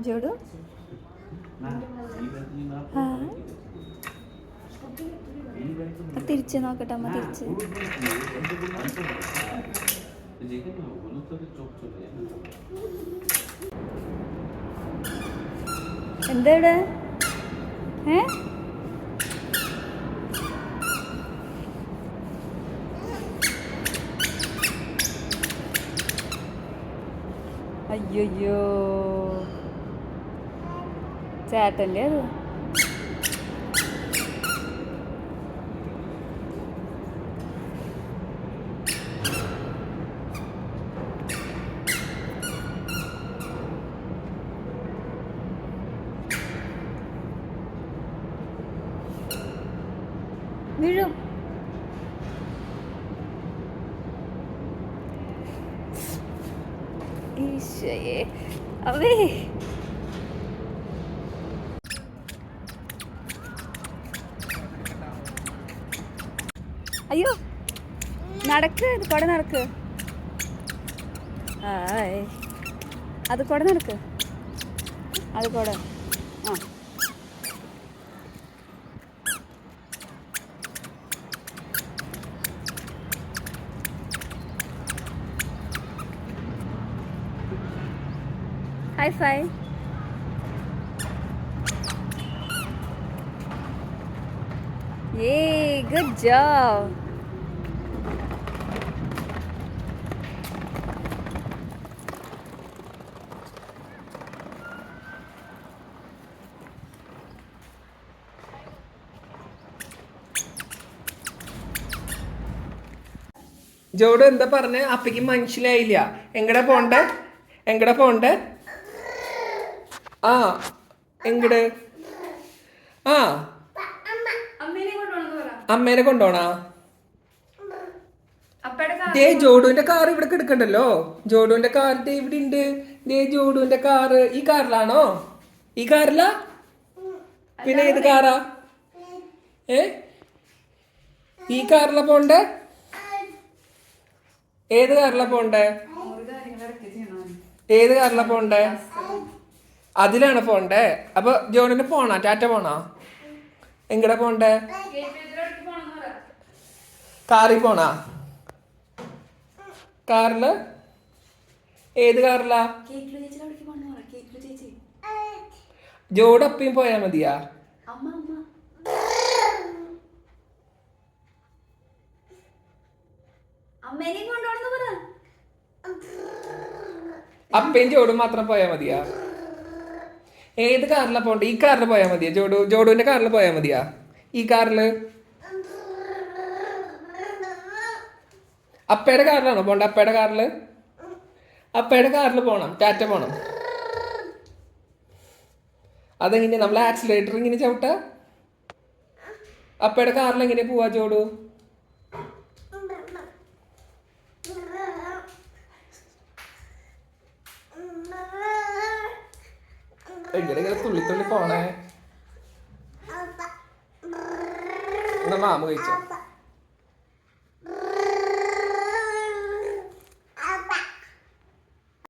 ജോഡു തിരിച്ച് നോക്കട്ടെ അമ്മ തിരിച്ച്. എന്താ ഇവിടെ? അയ്യോ ചേട്ടൻ്റെ അത്. വീഴും. ഈശോയെ അവേ അയ്യോ നടക്ക്, അത് കൂടെ നടക്ക്. അത് കൂടെ നടക്ക്, അത് കൂടെ. ആ high five. Yay, good job. ജോഡു എന്താ പറഞ്ഞ? അപ്പയ്ക്ക് മനസ്സിലായില്ല. എങ്ങടെ പോണ്ടേ? എങ്ങടെ പോണ്ടേ? ആ എങ്ങട്? ആ അമ്മേനെ കൊണ്ടോണാ? ദേ ജോഡുവിന്റെ കാർ ഇവിടെ കിടക്കണ്ടല്ലോ. ജോഡുവിന്റെ കാർ ദേ ഇവിടെ ഉണ്ട്. ദേ ജോഡുവിന്റെ കാറ് ഈ കാറിലാണോ? ഈ കാറിലാ? പിന്നെ ഏത് കാറാ? ഈ കാറിലാ പോണ്ടേ? ഏത് കാറിലാ പോണ്ടേ? ഏത് കാറിലാ പോണ്ടേ? അതിലാണ് പോണ്ടേ. അപ്പൊ ജോണിന് പോണാ? ടാറ്റ പോണാ? എങ്ങടെ പോണ്ടേ? കാറിൽ പോണാ? കാറില്? ഏത് കാറിലാ? ജോഡപ്പയും പോയാ മതിയാ? അപ്പയും ജോഡും മാത്രം പോയാ മതിയാ? ഏത് കാറിലാ പോണ്ടേ? ഈ കാറിൽ പോയാ മതിയാ? ജോഡുവിന്റെ കാറിൽ പോയാ മതിയാ? ഈ കാറില്? അപ്പയുടെ കാറിലാണോ പോണ്ടേ? അപ്പയുടെ കാറില്? അപ്പയുടെ കാറിൽ പോണം. ടാറ്റ പോണം. അതെങ്ങനെയാ നമ്മൾ ആക്സിലേറ്റർ ഇങ്ങനെ ചവിട്ട? അപ്പയുടെ കാറിൽ എങ്ങനെയാ പോവാ ജോഡു? എങ്ങനെ തുള്ളി തുള്ളി പോണേ? എന്നാ മാമ കഴിച്ചോ?